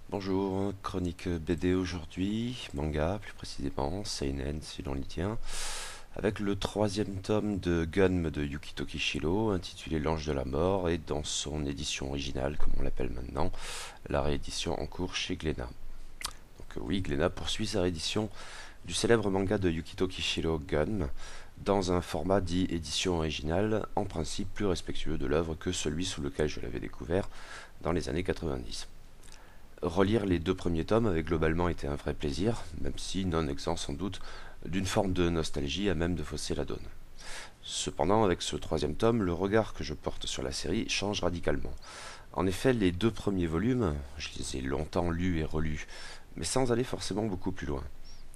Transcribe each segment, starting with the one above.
Bonjour, chronique BD aujourd'hui, manga plus précisément, seinen si l'on y tient, avec le troisième tome de Gunm de Yukito Kishiro, intitulé L'Ange de la Mort, et dans son édition originale, comme on l'appelle maintenant, la réédition en cours chez Glénat. Donc oui, Glénat poursuit sa réédition du célèbre manga de Yukito Kishiro Gunm, dans un format dit édition originale, en principe plus respectueux de l'œuvre que celui sous lequel je l'avais découvert dans les années 90. Relire les deux premiers tomes avait globalement été un vrai plaisir, même si non exempt sans doute d'une forme de nostalgie à même de fausser la donne. Cependant, avec ce troisième tome, le regard que je porte sur la série change radicalement. En effet, les deux premiers volumes, je les ai longtemps lus et relus, mais sans aller forcément beaucoup plus loin.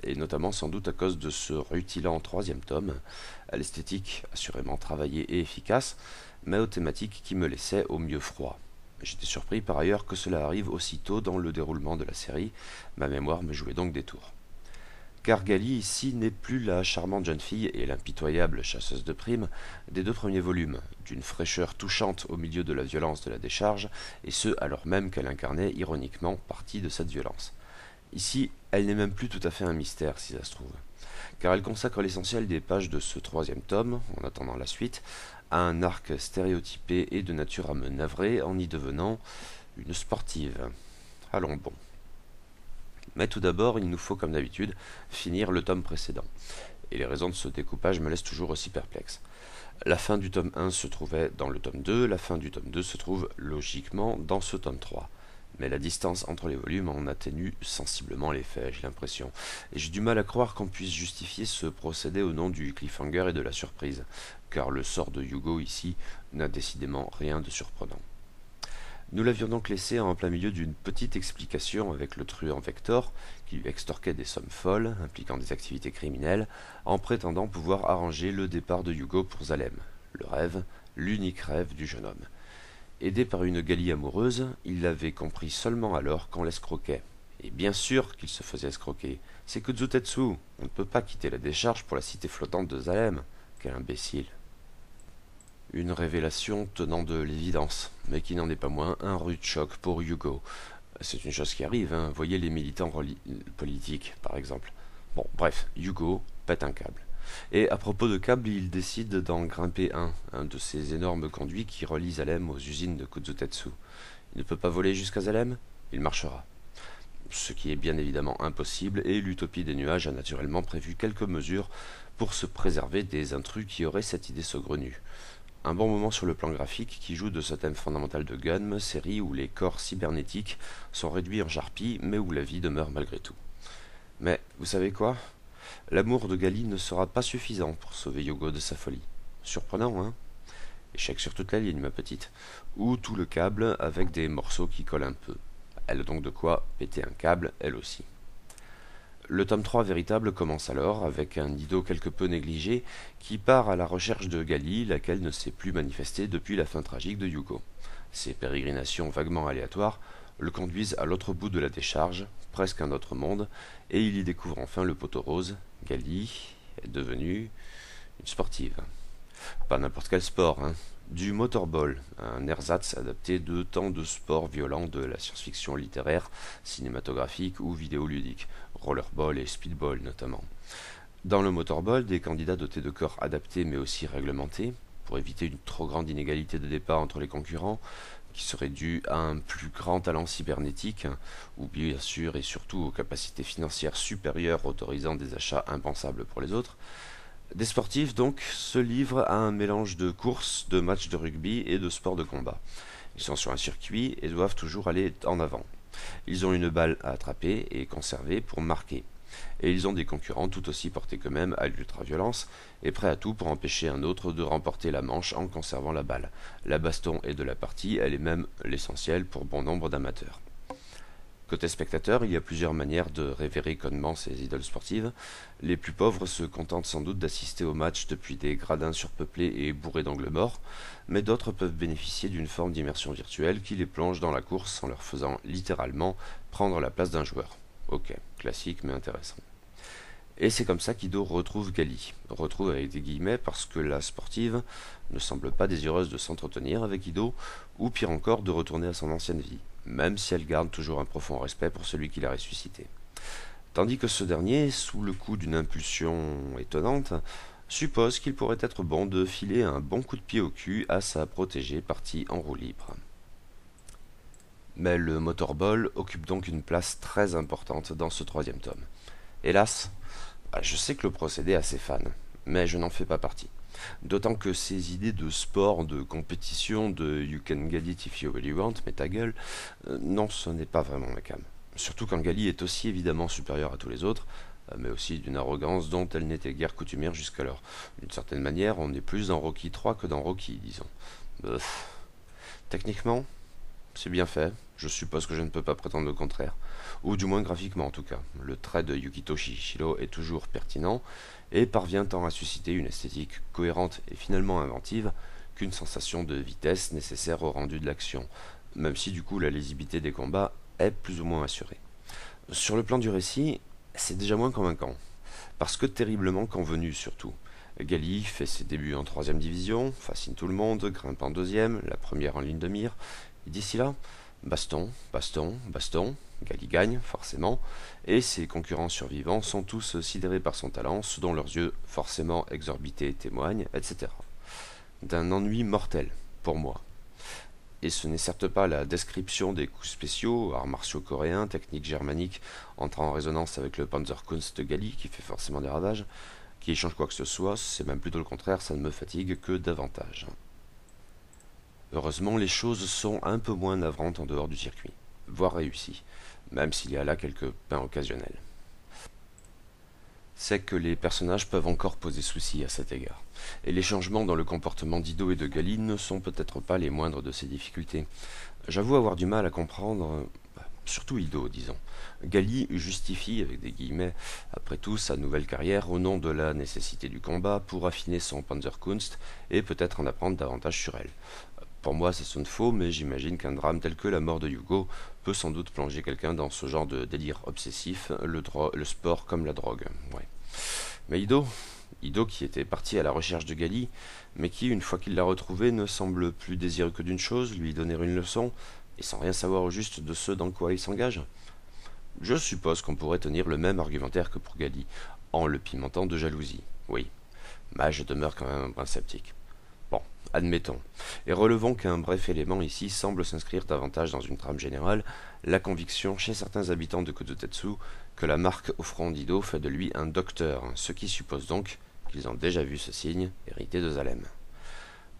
Et notamment sans doute à cause de ce rutilant troisième tome, à l'esthétique assurément travaillée et efficace, mais aux thématiques qui me laissaient au mieux froid. J'étais surpris par ailleurs que cela arrive aussitôt dans le déroulement de la série, ma mémoire me jouait donc des tours. Car Gali ici n'est plus la charmante jeune fille et l'impitoyable chasseuse de primes des deux premiers volumes, d'une fraîcheur touchante au milieu de la violence de la décharge, et ce alors même qu'elle incarnait ironiquement partie de cette violence. Ici, elle n'est même plus tout à fait un mystère si ça se trouve, car elle consacre l'essentiel des pages de ce troisième tome, en attendant la suite, à un arc stéréotypé et de nature à me navrer en y devenant une sportive. Allons bon. Mais tout d'abord, il nous faut, comme d'habitude, finir le tome précédent. Et les raisons de ce découpage me laissent toujours aussi perplexe. La fin du tome 1 se trouvait dans le tome 2, la fin du tome 2 se trouve logiquement dans ce tome 3. Mais la distance entre les volumes en atténue sensiblement l'effet, j'ai l'impression. Et j'ai du mal à croire qu'on puisse justifier ce procédé au nom du cliffhanger et de la surprise, car le sort de Hugo ici n'a décidément rien de surprenant. Nous l'avions donc laissé en plein milieu d'une petite explication avec le truand Vector, qui lui extorquait des sommes folles, impliquant des activités criminelles, en prétendant pouvoir arranger le départ de Hugo pour Zalem. Le rêve, l'unique rêve du jeune homme. Aidé par une Gali amoureuse, il l'avait compris seulement alors qu'on l'escroquait. Et bien sûr qu'il se faisait escroquer. C'est Kutsutetsu. On ne peut pas quitter la décharge pour la cité flottante de Zalem. Quel imbécile. Une révélation tenant de l'évidence, mais qui n'en est pas moins un rude choc pour Hugo. C'est une chose qui arrive, hein. Voyez les militants politiques, par exemple. Bon, bref, Hugo pète un câble. Et à propos de câbles, il décide d'en grimper un de ces énormes conduits qui relient Zalem aux usines de Kutsutetsu. Il ne peut pas voler jusqu'à Zalem? Il marchera. Ce qui est bien évidemment impossible, et l'Utopie des nuages a naturellement prévu quelques mesures pour se préserver des intrus qui auraient cette idée saugrenue. Un bon moment sur le plan graphique qui joue de ce thème fondamental de Gunm, série où les corps cybernétiques sont réduits en charpie, mais où la vie demeure malgré tout. Mais vous savez quoi? L'amour de Gali ne sera pas suffisant pour sauver Yogo de sa folie. Surprenant, hein? Échec sur toute la ligne, ma petite. Ou tout le câble avec des morceaux qui collent un peu. Elle a donc de quoi péter un câble, elle aussi. Le tome 3 véritable commence alors avec un Ido quelque peu négligé qui part à la recherche de Gali, laquelle ne s'est plus manifestée depuis la fin tragique de Yugo. Ses pérégrinations vaguement aléatoires le conduisent à l'autre bout de la décharge, presque un autre monde, et il y découvre enfin le poteau rose. Gali est devenue une sportive. Pas n'importe quel sport, hein. Du motorball, un ersatz adapté de tant de sports violents de la science-fiction littéraire, cinématographique ou vidéoludique, rollerball et speedball notamment. Dans le motorball, des candidats dotés de corps adaptés mais aussi réglementés, pour éviter une trop grande inégalité de départ entre les concurrents, qui serait due à un plus grand talent cybernétique, ou bien sûr et surtout aux capacités financières supérieures autorisant des achats impensables pour les autres. Des sportifs, donc, se livrent à un mélange de courses, de matchs de rugby et de sports de combat. Ils sont sur un circuit et doivent toujours aller en avant. Ils ont une balle à attraper et conserver pour marquer. Et ils ont des concurrents tout aussi portés qu'eux-mêmes à l'ultraviolence et prêts à tout pour empêcher un autre de remporter la manche en conservant la balle. La baston est de la partie, elle est même l'essentiel pour bon nombre d'amateurs. Côté spectateur, il y a plusieurs manières de révérer connement ces idoles sportives. Les plus pauvres se contentent sans doute d'assister au match depuis des gradins surpeuplés et bourrés d'angles morts, mais d'autres peuvent bénéficier d'une forme d'immersion virtuelle qui les plonge dans la course en leur faisant littéralement prendre la place d'un joueur. Ok, classique mais intéressant. Et c'est comme ça qu'Ido retrouve Gali. Retrouve avec des guillemets parce que la sportive ne semble pas désireuse de s'entretenir avec Ido, ou pire encore de retourner à son ancienne vie. même si elle garde toujours un profond respect pour celui qui l'a ressuscité. Tandis que ce dernier, sous le coup d'une impulsion étonnante, suppose qu'il pourrait être bon de filer un bon coup de pied au cul à sa protégée partie en roue libre. Mais le motorball occupe donc une place très importante dans ce troisième tome. Hélas, je sais que le procédé a ses fans, mais je n'en fais pas partie. D'autant que ces idées de sport, de compétition, de you can get it if you really want, mais ta gueule, non, ce n'est pas vraiment ma came. Surtout quand Gali est aussi évidemment supérieure à tous les autres, mais aussi d'une arrogance dont elle n'était guère coutumière jusqu'alors. D'une certaine manière, on est plus dans Rocky 3 que dans Rocky, disons. Techniquement, c'est bien fait, je suppose que je ne peux pas prétendre le contraire. Ou du moins graphiquement en tout cas. Le trait de Yukitoshi Shiro est toujours pertinent et parvient tant à susciter une esthétique cohérente et finalement inventive qu'une sensation de vitesse nécessaire au rendu de l'action, même si du coup la lisibilité des combats est plus ou moins assurée. Sur le plan du récit, c'est déjà moins convaincant, parce que terriblement convenu surtout. Gali fait ses débuts en 3e division, fascine tout le monde, grimpe en 2e, la première en ligne de mire, et d'ici là, baston, baston, baston, Gali gagne, forcément, et ses concurrents survivants sont tous sidérés par son talent, ce dont leurs yeux, forcément exorbités, témoignent, etc. D'un ennui mortel, pour moi. Et ce n'est certes pas la description des coups spéciaux, arts martiaux coréens, techniques germaniques entrant en résonance avec le Panzerkunst de Gali qui fait forcément des ravages, qui change quoi que ce soit, c'est même plutôt le contraire, ça ne me fatigue que davantage. Heureusement, les choses sont un peu moins navrantes en dehors du circuit, voire réussies, même s'il y a là quelques pains occasionnels. C'est que les personnages peuvent encore poser souci à cet égard, et les changements dans le comportement d'Ido et de Gali ne sont peut-être pas les moindres de ces difficultés. J'avoue avoir du mal à comprendre, surtout Ido, disons. Gali justifie, avec des guillemets, après tout, sa nouvelle carrière au nom de la nécessité du combat pour affiner son Panzerkunst et peut-être en apprendre davantage sur elle. Pour moi, ça sonne faux, mais j'imagine qu'un drame tel que la mort de Hugo peut sans doute plonger quelqu'un dans ce genre de délire obsessif, le sport comme la drogue. Ouais. Mais Ido qui était parti à la recherche de Gali, mais qui, une fois qu'il l'a retrouvé, ne semble plus désireux que d'une chose, lui donner une leçon, et sans rien savoir au juste de ce dans quoi il s'engage. Je suppose qu'on pourrait tenir le même argumentaire que pour Gali, en le pimentant de jalousie, oui. Mais je demeure quand même un brin sceptique. Bon, admettons, et relevons qu'un bref élément ici semble s'inscrire davantage dans une trame générale, la conviction chez certains habitants de Kodotetsu que la marque au front d'Ido fait de lui un docteur, ce qui suppose donc qu'ils ont déjà vu ce signe hérité de Zalem.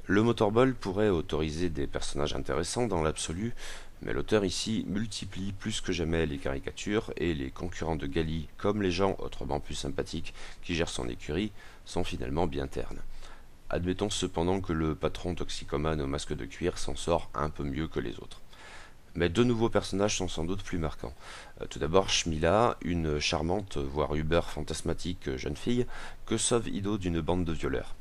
Le motorball pourrait autoriser des personnages intéressants dans l'absolu, mais l'auteur ici multiplie plus que jamais les caricatures et les concurrents de Gali, comme les gens autrement plus sympathiques qui gèrent son écurie, sont finalement bien ternes. Admettons cependant que le patron toxicomane au masque de cuir s'en sort un peu mieux que les autres. Mais deux nouveaux personnages sont sans doute plus marquants. Tout d'abord Shmila, une charmante, voire uber fantasmatique jeune fille, que sauve Ido d'une bande de violeurs.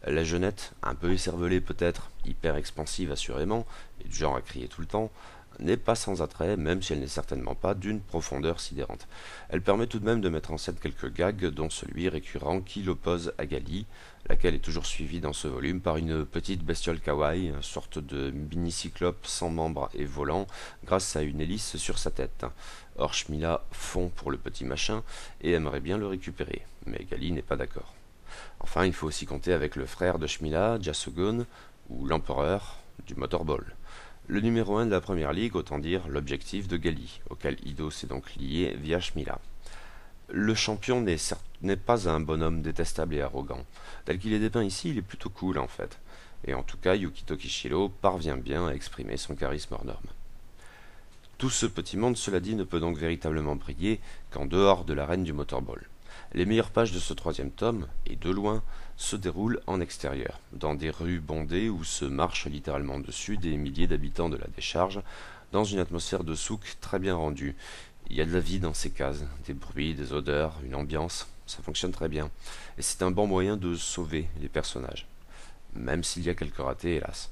La jeunette, un peu écervelée peut-être, hyper expansive assurément, et du genre à crier tout le temps, n'est pas sans attrait, même si elle n'est certainement pas d'une profondeur sidérante. Elle permet tout de même de mettre en scène quelques gags, dont celui récurrent qui l'oppose à Gali, laquelle est toujours suivie dans ce volume par une petite bestiole kawaii, une sorte de mini-cyclope sans membres et volant, grâce à une hélice sur sa tête. Or Shmila fond pour le petit machin et aimerait bien le récupérer, mais Gali n'est pas d'accord. Enfin, il faut aussi compter avec le frère de Shmila, Jasugun, ou l'empereur du motorball. Le numéro 1 de la première ligue, autant dire l'objectif de Gali, auquel Ido s'est donc lié via Shmila. Le champion n'est pas un bonhomme détestable et arrogant. Tel qu'il est dépeint ici, il est plutôt cool en fait. Et en tout cas, Yukito Kishiro parvient bien à exprimer son charisme hors norme. Tout ce petit monde, cela dit, ne peut donc véritablement briller qu'en dehors de l'arène du motorball. Les meilleures pages de ce troisième tome, et de loin, se déroulent en extérieur, dans des rues bondées où se marchent littéralement dessus des milliers d'habitants de la décharge, dans une atmosphère de souk très bien rendue. Il y a de la vie dans ces cases, des bruits, des odeurs, une ambiance, ça fonctionne très bien, et c'est un bon moyen de sauver les personnages, même s'il y a quelques ratés, hélas.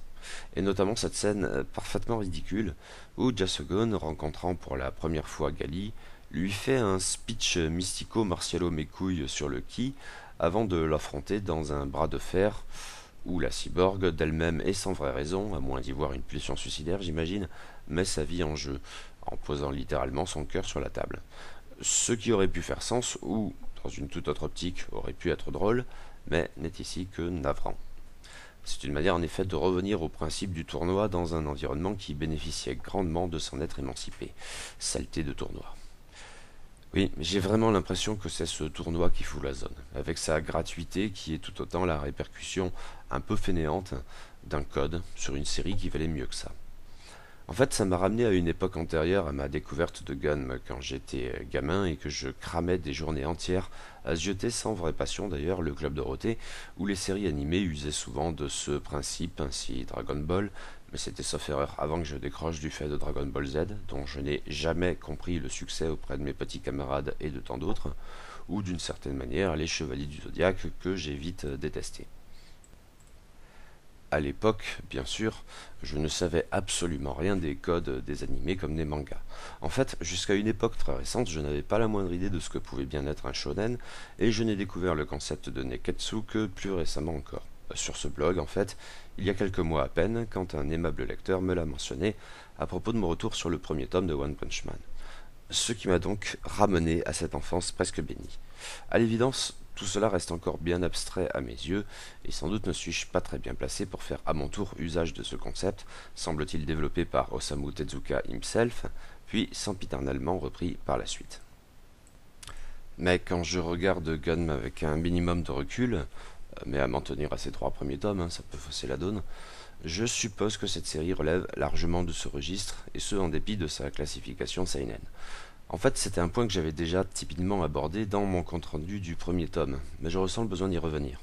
Et notamment cette scène parfaitement ridicule, où Jasugun, rencontrant pour la première fois Gali, lui fait un speech mystico-martialo-mécouille sur le ki, avant de l'affronter dans un bras de fer, où la cyborg, d'elle-même et sans vraie raison, à moins d'y voir une pulsion suicidaire j'imagine, met sa vie en jeu, en posant littéralement son cœur sur la table. Ce qui aurait pu faire sens, ou, dans une toute autre optique, aurait pu être drôle, mais n'est ici que navrant. C'est une manière en effet de revenir au principe du tournoi dans un environnement qui bénéficiait grandement de s'en être émancipé. Saleté de tournoi. Oui, j'ai vraiment l'impression que c'est ce tournoi qui fout la zone, avec sa gratuité qui est tout autant la répercussion un peu fainéante d'un code sur une série qui valait mieux que ça. En fait, ça m'a ramené à une époque antérieure à ma découverte de Gun quand j'étais gamin et que je cramais des journées entières à zioter sans vraie passion d'ailleurs le Club Dorothée, où les séries animées usaient souvent de ce principe, ainsi Dragon Ball, mais c'était sauf erreur avant que je décroche du fait de Dragon Ball Z, dont je n'ai jamais compris le succès auprès de mes petits camarades et de tant d'autres, ou d'une certaine manière les Chevaliers du Zodiaque que j'ai vite détestés. À l'époque, bien sûr, je ne savais absolument rien des codes des animés comme des mangas. En fait, jusqu'à une époque très récente, je n'avais pas la moindre idée de ce que pouvait bien être un shonen, et je n'ai découvert le concept de Neketsu que plus récemment encore. Sur ce blog, en fait, il y a quelques mois à peine, quand un aimable lecteur me l'a mentionné à propos de mon retour sur le premier tome de One Punch Man. Ce qui m'a donc ramené à cette enfance presque bénie. À l'évidence, tout cela reste encore bien abstrait à mes yeux, et sans doute ne suis-je pas très bien placé pour faire à mon tour usage de ce concept, semble-t-il développé par Osamu Tezuka himself, puis sempiternellement repris par la suite. Mais quand je regarde Gun avec un minimum de recul, mais à m'en tenir à ces 3 premiers tomes, ça peut fausser la donne, je suppose que cette série relève largement de ce registre, et ce en dépit de sa classification seinen. En fait, c'était un point que j'avais déjà timidement abordé dans mon compte-rendu du premier tome, mais je ressens le besoin d'y revenir.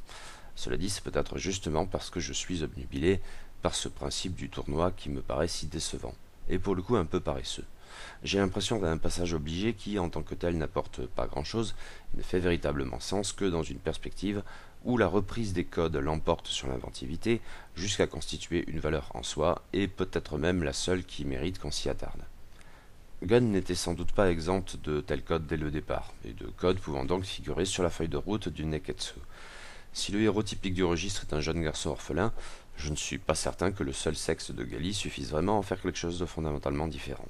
Cela dit, c'est peut-être justement parce que je suis obnubilé par ce principe du tournoi qui me paraît si décevant, et pour le coup un peu paresseux. J'ai l'impression d'un passage obligé qui, en tant que tel, n'apporte pas grand-chose, et ne fait véritablement sens que dans une perspective où la reprise des codes l'emporte sur l'inventivité jusqu'à constituer une valeur en soi, et peut-être même la seule qui mérite qu'on s'y attarde. Gun n'était sans doute pas exempte de tels codes dès le départ, et de codes pouvant donc figurer sur la feuille de route du Neketsu. Si le héros typique du registre est un jeune garçon orphelin, je ne suis pas certain que le seul sexe de Gali suffise vraiment à en faire quelque chose de fondamentalement différent.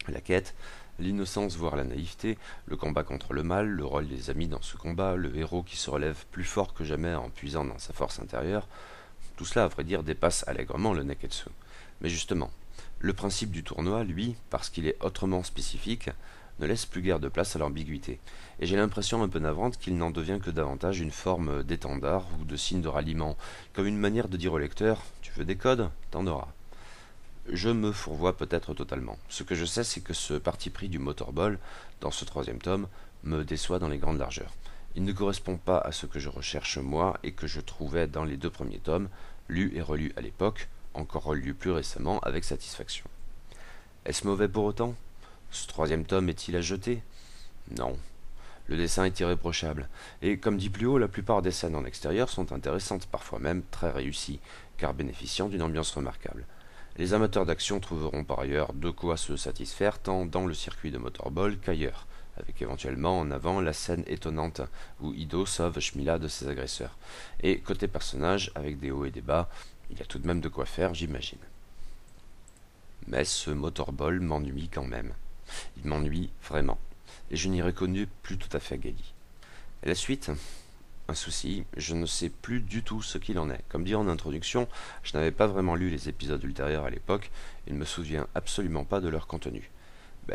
La quête, l'innocence voire la naïveté, le combat contre le mal, le rôle des amis dans ce combat, le héros qui se relève plus fort que jamais en puisant dans sa force intérieure, tout cela à vrai dire dépasse allègrement le Neketsu. Mais justement, le principe du tournoi, lui, parce qu'il est autrement spécifique, ne laisse plus guère de place à l'ambiguïté, et j'ai l'impression un peu navrante qu'il n'en devient que davantage une forme d'étendard ou de signe de ralliement, comme une manière de dire au lecteur « tu veux des codes, t'en auras ». Je me fourvoie peut-être totalement. Ce que je sais, c'est que ce parti pris du motorball, dans ce 3e tome, me déçoit dans les grandes largeurs. Il ne correspond pas à ce que je recherche moi et que je trouvais dans les 2 premiers tomes, lus et relus à l'époque, encore relu plus récemment avec satisfaction. Est-ce mauvais pour autant? Ce 3e tome est-il à jeter? Non. Le dessin est irréprochable, et comme dit plus haut, la plupart des scènes en extérieur sont intéressantes, parfois même très réussies, car bénéficiant d'une ambiance remarquable. Les amateurs d'action trouveront par ailleurs de quoi se satisfaire tant dans le circuit de motorball qu'ailleurs, avec éventuellement en avant la scène étonnante où Ido sauve Shmila de ses agresseurs. Et côté personnage, avec des hauts et des bas, il y a tout de même de quoi faire, j'imagine. Mais ce motorball m'ennuie quand même. Il m'ennuie vraiment. Et je n'y reconnais plus tout à fait Gali. Et la suite? Un souci, je ne sais plus du tout ce qu'il en est. Comme dit en introduction, je n'avais pas vraiment lu les épisodes ultérieurs à l'époque, et ne me souviens absolument pas de leur contenu.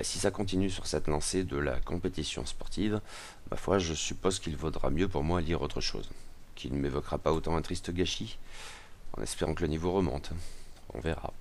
Si ça continue sur cette lancée de la compétition sportive, ma foi, je suppose qu'il vaudra mieux pour moi lire autre chose. Qu'il ne m'évoquera pas autant un triste gâchis, en espérant que le niveau remonte. On verra.